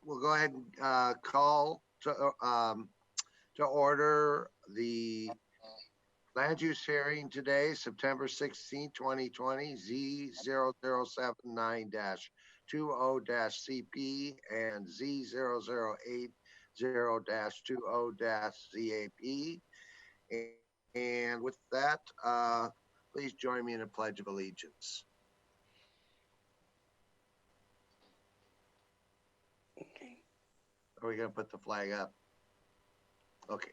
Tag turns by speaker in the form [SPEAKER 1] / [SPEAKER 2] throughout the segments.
[SPEAKER 1] we'll go ahead and call to order the land use hearing today, September 16, 2020, Z0079-20-CP and Z0080-20-ZAP. And with that, please join me in a pledge of allegiance.
[SPEAKER 2] Okay.
[SPEAKER 1] Are we going to put the flag up? Okay.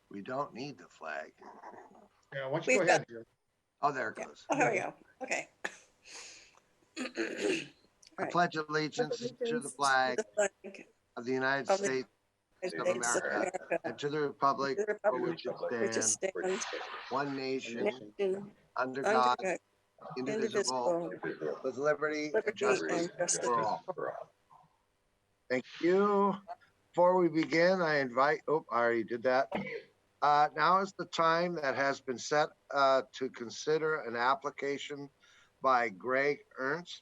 [SPEAKER 1] We don't need the flag.
[SPEAKER 3] Yeah, why don't you go ahead, Jim?
[SPEAKER 1] Oh, there it goes.
[SPEAKER 2] Oh, here we go. Okay.
[SPEAKER 1] I pledge allegiance to the flag of the United
[SPEAKER 2] of the
[SPEAKER 1] States of
[SPEAKER 2] States of
[SPEAKER 1] America and to the republic for which it
[SPEAKER 2] which
[SPEAKER 1] stands,
[SPEAKER 2] stands
[SPEAKER 1] one nation,
[SPEAKER 2] nation
[SPEAKER 1] under
[SPEAKER 2] under
[SPEAKER 1] God,
[SPEAKER 2] God,
[SPEAKER 1] indivisible,
[SPEAKER 2] indivisible,
[SPEAKER 1] with liberty and
[SPEAKER 2] liberty
[SPEAKER 1] justice
[SPEAKER 2] and justice
[SPEAKER 1] for all.
[SPEAKER 2] for all.
[SPEAKER 1] Thank you. Before we begin, I invite, I already did that. Now is the time that has been set to consider an application by Greg Ernst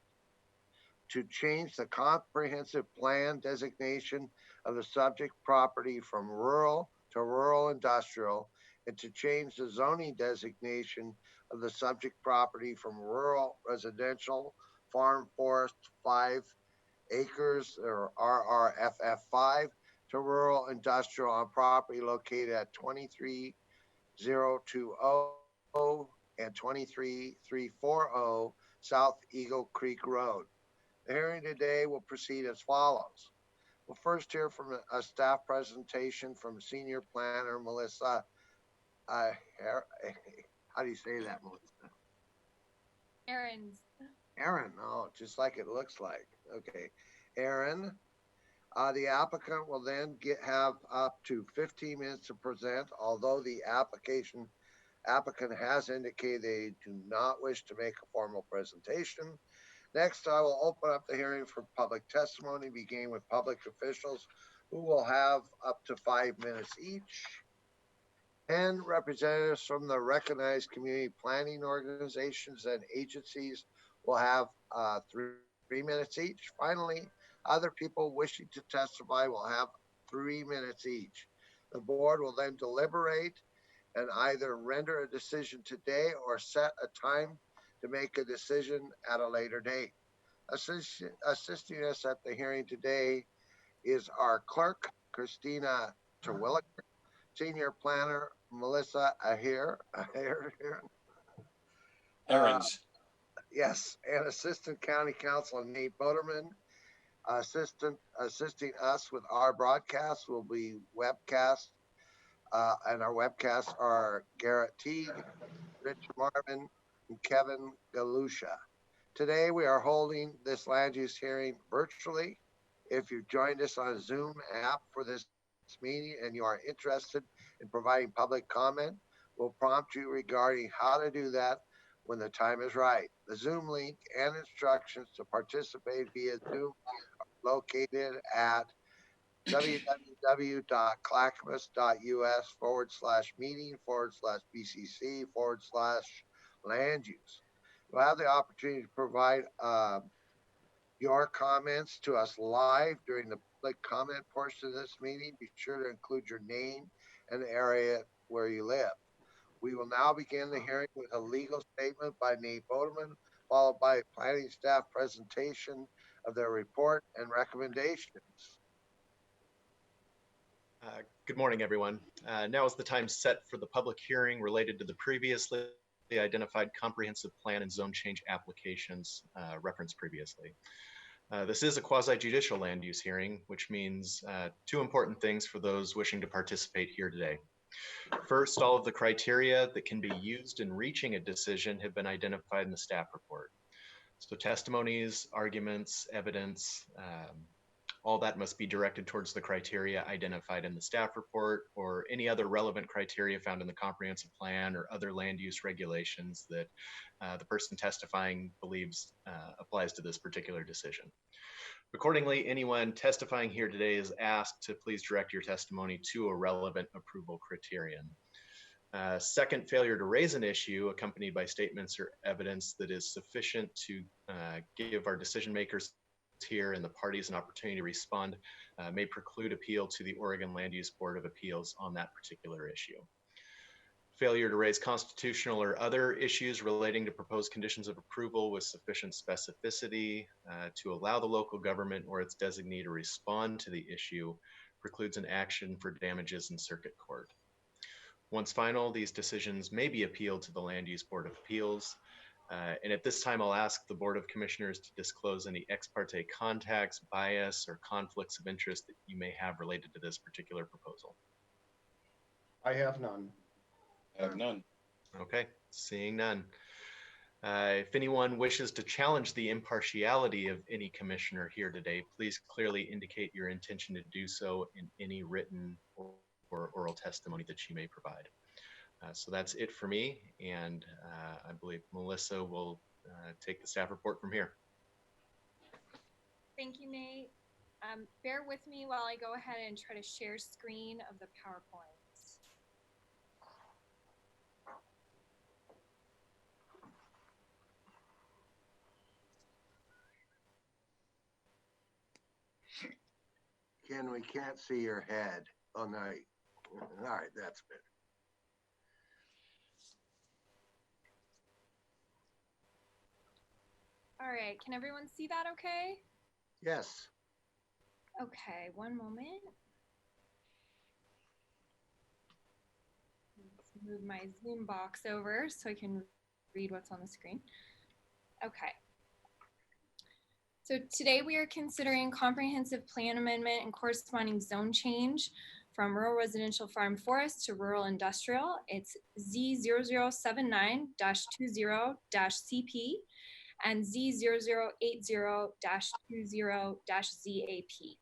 [SPEAKER 1] to change the comprehensive plan designation of the subject property from rural to rural industrial, and to change the zoning designation of the subject property from rural residential farm forest 5 acres or RRFF5 to rural industrial on property located at 23020 and 23340 South Eagle Creek Road. The hearing today will proceed as follows. We'll first hear from a staff presentation from Senior Planner Melissa. How do you say that, Melissa? Aaron, oh, just like it looks like. Okay, Aaron. The applicant will then have up to 15 minutes to present, although the applicant has indicated they do not wish to make a formal presentation. Next, I will open up the hearing for public testimony, beginning with public officials who will have up to 5 minutes each. And representatives from the recognized community planning organizations and agencies will have 3 minutes each. Finally, other people wishing to testify will have 3 minutes each. The board will then deliberate and either render a decision today or set a time to make a decision at a later date. Assisting us at the hearing today is our clerk, Christina Terwilliger, senior planner, Melissa Ahir. Yes, and assistant county counsel Nate Boderman. Assisting us with our broadcast will be webcast, and our webcasts are Garrett Teague, Richard Marvin, and Kevin Galusha. Today we are holding this land use hearing virtually. If you've joined us on a Zoom app for this meeting and you are interested in providing public comment, we'll prompt you regarding how to do that when the time is right. The Zoom link and instructions to participate via Zoom are located at www.clackamas.us/meeting/BCC/land use. You'll have the opportunity to provide your comments to us live during the public comment portion of this meeting. Be sure to include your name and the area where you live. We will now begin the hearing with a legal statement by Nate Boderman, followed by a planning staff presentation of their report and recommendations.
[SPEAKER 4] Good morning, everyone. Now is the time set for the public hearing related to the previously identified comprehensive plan and zone change applications referenced previously. This is a quasi-judicial land use hearing, which means two important things for those wishing to participate here today. First, all of the criteria that can be used in reaching a decision have been identified in the staff report. So testimonies, arguments, evidence, All that must be directed towards the criteria identified in the staff report or any other relevant criteria found in the comprehensive plan or other land use regulations that the person testifying believes applies to this particular decision. Accordingly, anyone testifying here today is asked to please direct your testimony to a relevant approval criterion. Second, failure to raise an issue accompanied by statements or evidence that is sufficient to give our decision makers here and the parties an opportunity to respond may preclude appeal to the Oregon Land Use Board of Appeals on that particular issue. Failure to raise constitutional or other issues relating to proposed conditions of approval with sufficient specificity to allow the local government or its designee to respond to the issue precludes an action for damages in circuit court. Once final, these decisions may be appealed to the Land Use Board of Appeals. And at this time, I'll ask the Board of Commissioners to disclose any ex parte contacts, bias, or conflicts of interest that you may have related to this particular proposal.
[SPEAKER 3] I have none.
[SPEAKER 5] I have none.
[SPEAKER 4] Okay, seeing none. If anyone wishes to challenge the impartiality of any commissioner here today, please clearly indicate your intention to do so in any written or oral testimony that you may provide. So that's it for me, and I believe Melissa will take the staff report from here.
[SPEAKER 6] Thank you, Nate. Bear with me while I go ahead and try to share screen of the PowerPoint.
[SPEAKER 1] Ken, we can't see your head. Oh, no. All right, that's better.
[SPEAKER 6] All right, can everyone see that okay?
[SPEAKER 1] Yes.
[SPEAKER 6] Okay, one moment. Let's move my Zoom box over so I can read what's on the screen. Okay. So today we are considering comprehensive plan amendment and corresponding zone change from rural residential farm forest to rural industrial. It's Z0079-20-CP and Z0080-20-ZAP.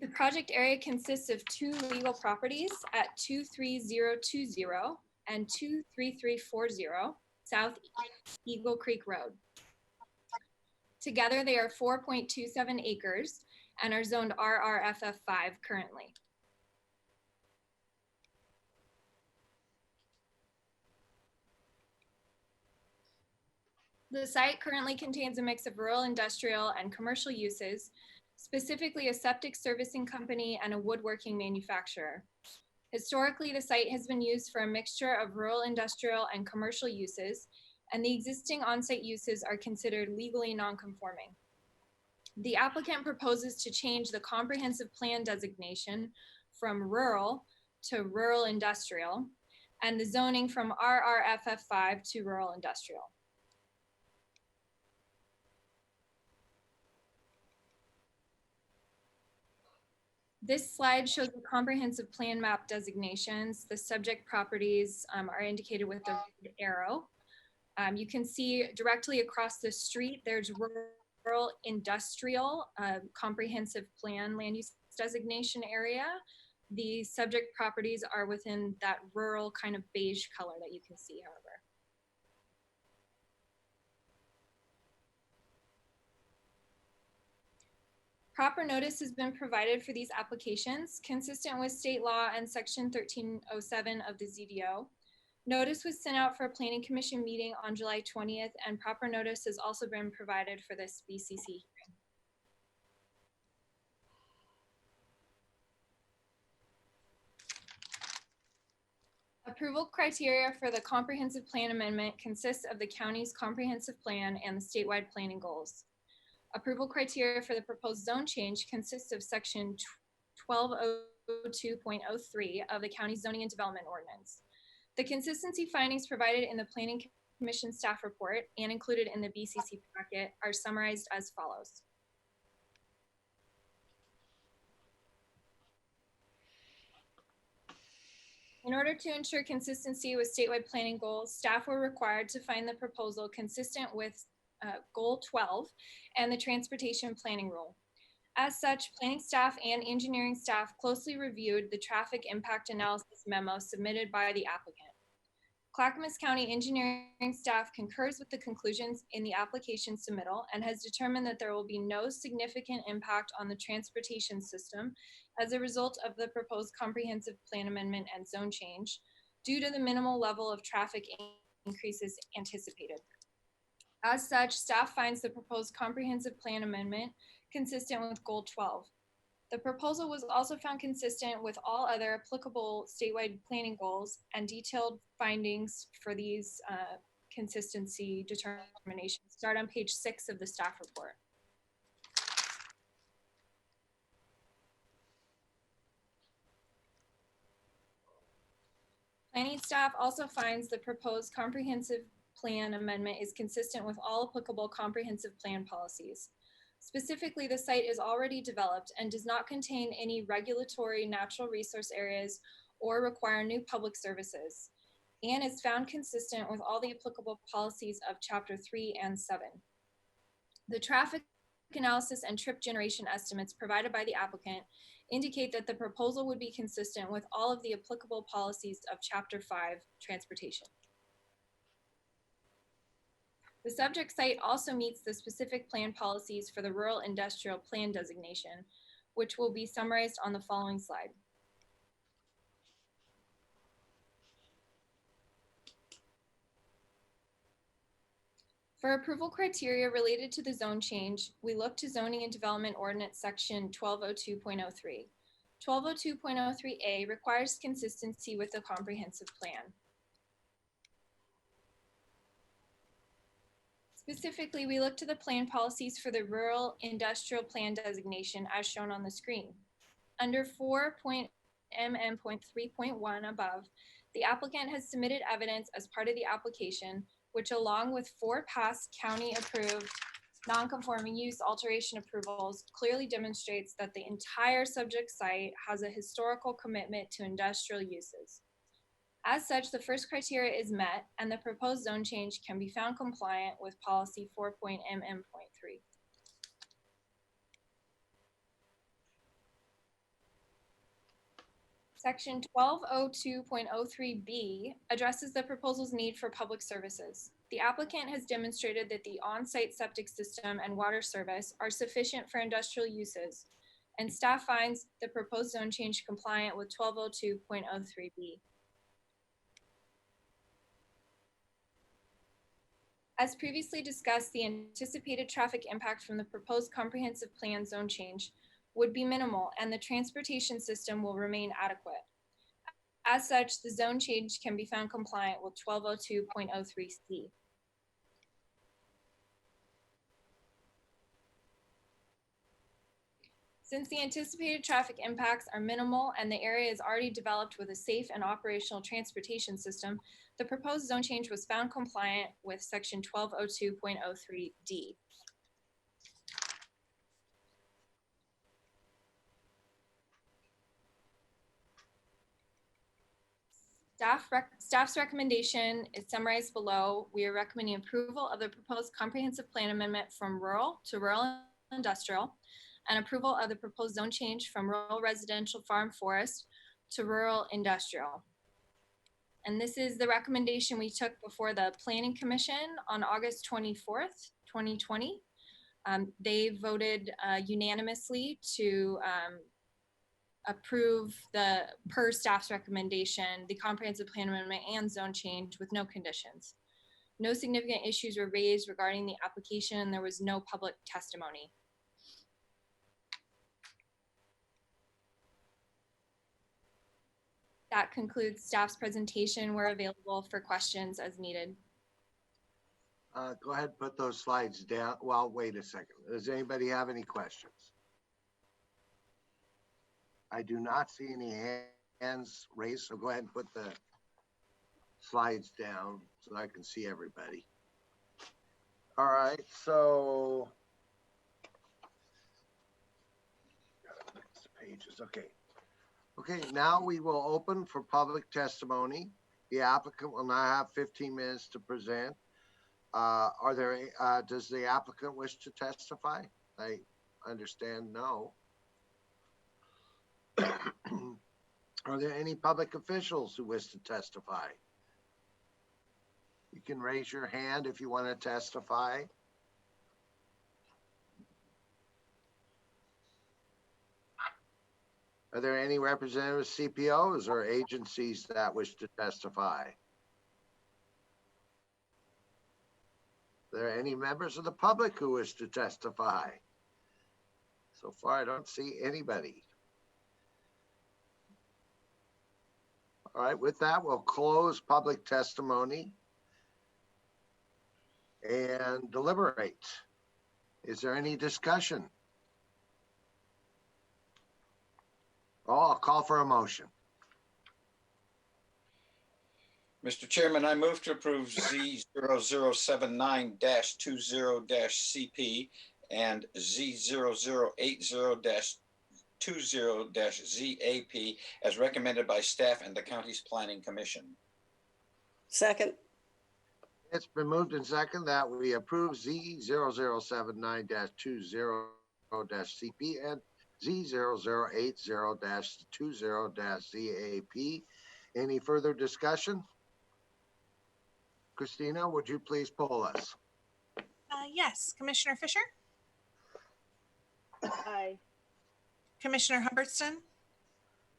[SPEAKER 6] The project area consists of two legal properties at 23020 and 23340 South Eagle Creek Road. Together, they are 4.27 acres and are zoned RRFF5 currently. The site currently contains a mix of rural, industrial, and commercial uses, specifically a septic servicing company and a woodworking manufacturer. Historically, the site has been used for a mixture of rural, industrial, and commercial uses, and the existing on-site uses are considered legally non-conforming. The applicant proposes to change the comprehensive plan designation from rural to rural industrial, and the zoning from RRFF5 to rural industrial. This slide shows the comprehensive plan map designations. The subject properties are indicated with the red arrow. You can see directly across the street, there's rural industrial comprehensive plan land use designation area. The subject properties are within that rural kind of beige color that you can see, however. Proper notice has been provided for these applications consistent with state law and section 1307 of the ZDO. Notice was sent out for a planning commission meeting on July 20th, and proper notice has also been provided for this BCC hearing. Approval criteria for the comprehensive plan amendment consists of the county's comprehensive plan and the statewide planning goals. Approval criteria for the proposed zone change consists of section 1202.03 of the county zoning and development ordinance. The consistency findings provided in the Planning Commission staff report and included in the BCC packet are summarized as follows. In order to ensure consistency with statewide planning goals, staff were required to find the proposal consistent with Goal 12 and the Transportation Planning Rule. As such, planning staff and engineering staff closely reviewed the traffic impact analysis memo submitted by the applicant. Clackamas County engineering staff concurs with the conclusions in the application submittal and has determined that there will be no significant impact on the transportation system as a result of the proposed comprehensive plan amendment and zone change due to the minimal level of traffic increases anticipated. As such, staff finds the proposed comprehensive plan amendment consistent with Goal 12. The proposal was also found consistent with all other applicable statewide planning goals, and detailed findings for these consistency determinations start on page 6 of the staff report. Planning staff also finds the proposed comprehensive plan amendment is consistent with all applicable comprehensive plan policies. Specifically, the site is already developed and does not contain any regulatory natural resource areas or require new public services, and is found consistent with all the applicable policies of Chapter 3 and 7. The traffic analysis and trip generation estimates provided by the applicant indicate that the proposal would be consistent with all of the applicable policies of Chapter 5, Transportation. The subject site also meets the specific plan policies for the rural industrial plan designation, which will be summarized on the following slide. For approval criteria related to the zone change, we look to Zoning and Development Ordinance Section 1202.03. 1202.03A requires consistency with the comprehensive plan. Specifically, we look to the plan policies for the rural industrial plan designation as shown on the screen. Under 4.mm.3.1 above, the applicant has submitted evidence as part of the application, which along with 4 past county approved non-conforming use alteration approvals clearly demonstrates that the entire subject site has a historical commitment to industrial uses. As such, the first criteria is met and the proposed zone change can be found compliant with policy 4.mm.3. Section 1202.03B addresses the proposal's need for public services. The applicant has demonstrated that the on-site septic system and water service are sufficient for industrial uses, and staff finds the proposed zone change compliant with 1202.03B. As previously discussed, the anticipated traffic impact from the proposed comprehensive plan zone change would be minimal and the transportation system will remain adequate. As such, the zone change can be found compliant with 1202.03C. Since the anticipated traffic impacts are minimal and the area is already developed with a safe and operational transportation system, the proposed zone change was found compliant with section 1202.03D. Staff's recommendation is summarized below. We are recommending approval of the proposed comprehensive plan amendment from rural to rural industrial, and approval of the proposed zone change from rural residential farm forest to rural industrial. And this is the recommendation we took before the Planning Commission on August 24th, 2020. They voted unanimously to approve the per staff's recommendation, the comprehensive plan amendment and zone change with no conditions. No significant issues were raised regarding the application and there was no public testimony. That concludes staff's presentation. We're available for questions as needed.
[SPEAKER 1] Go ahead and put those slides down. Well, wait a second. Does anybody have any questions? I do not see any hands raised, so go ahead and put the slides down so I can see everybody. All right, so pages, okay. Okay, now we will open for public testimony. The applicant will now have 15 minutes to present. Does the applicant wish to testify? I understand no. Are there any public officials who wish to testify? You can raise your hand if you want to testify. Are there any representative CPOs or agencies that wish to testify? Are there any members of the public who wish to testify? So far, I don't see anybody. All right, with that, we'll close public testimony and deliberate. Is there any discussion? Oh, I'll call for a motion.
[SPEAKER 5] Mr. Chairman, I move to approve Z0079-20-CP and Z0080-20-ZAP as recommended by staff and the county's planning commission.
[SPEAKER 2] Second.
[SPEAKER 1] It's been moved and second that we approve Z0079-20-CP and Z0080-20-ZAP. Any further discussion? Christina, would you please poll us?
[SPEAKER 7] Yes, Commissioner Fisher,
[SPEAKER 8] Aye.
[SPEAKER 7] Commissioner Hubbardston,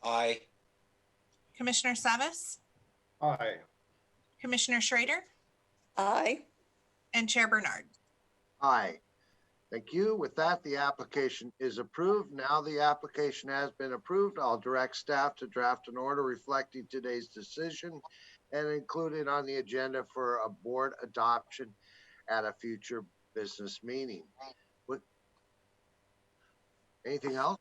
[SPEAKER 5] Aye.
[SPEAKER 7] Commissioner Savas,
[SPEAKER 3] Aye.
[SPEAKER 7] Commissioner Schrader,
[SPEAKER 2] Aye.
[SPEAKER 7] and Chair Bernard.
[SPEAKER 1] Aye. Thank you. With that, the application is approved. Now the application has been approved. I'll direct staff to draft an order reflecting today's decision and include it on the agenda for a board adoption at a future business meeting. Anything else?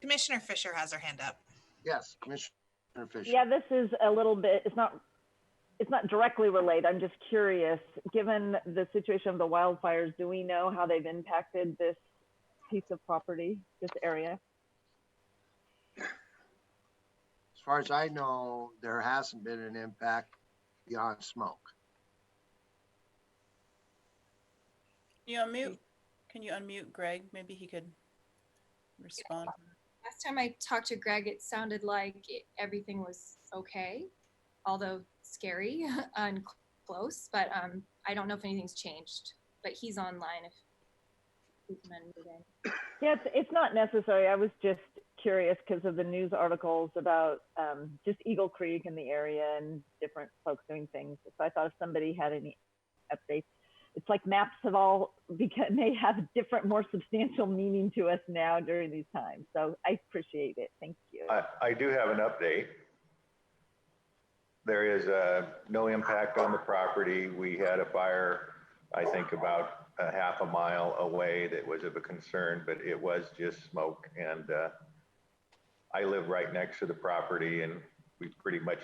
[SPEAKER 7] Commissioner Fisher has her hand up.
[SPEAKER 1] Yes, Commissioner Fisher.
[SPEAKER 8] Yeah, this is a little bit, it's not directly related. I'm just curious, given the situation of the wildfires, do we know how they've impacted this piece of property, this area?
[SPEAKER 1] As far as I know, there hasn't been an impact beyond smoke.
[SPEAKER 9] Can you unmute Greg? Maybe he could respond.
[SPEAKER 6] Last time I talked to Greg, it sounded like everything was okay, although scary and close, but I don't know if anything's changed, but he's online if we can unmute him.
[SPEAKER 8] Yeah, it's not necessary. I was just curious because of the news articles about just Eagle Creek in the area and different folks doing things. So I thought if somebody had any updates, it's like maps have all become, they have different, more substantial meaning to us now during these times. So I appreciate it. Thank you.
[SPEAKER 10] I do have an update. There is no impact on the property. We had a fire, I think about a half a mile away that was of a concern, but it was just smoke. And I live right next to the property and we pretty much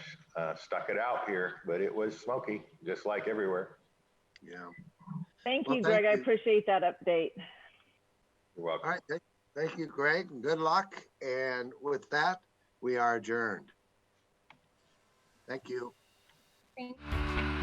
[SPEAKER 10] stuck it out here, but it was smoky, just like everywhere.
[SPEAKER 1] Yeah.
[SPEAKER 8] Thank
[SPEAKER 1] Well,
[SPEAKER 8] you,
[SPEAKER 1] thank
[SPEAKER 8] Greg. I
[SPEAKER 1] you.
[SPEAKER 8] appreciate that update.
[SPEAKER 10] You're welcome.
[SPEAKER 1] All right. Thank you, Greg. Good luck. And with that, we are adjourned. Thank you.
[SPEAKER 6] Thank you.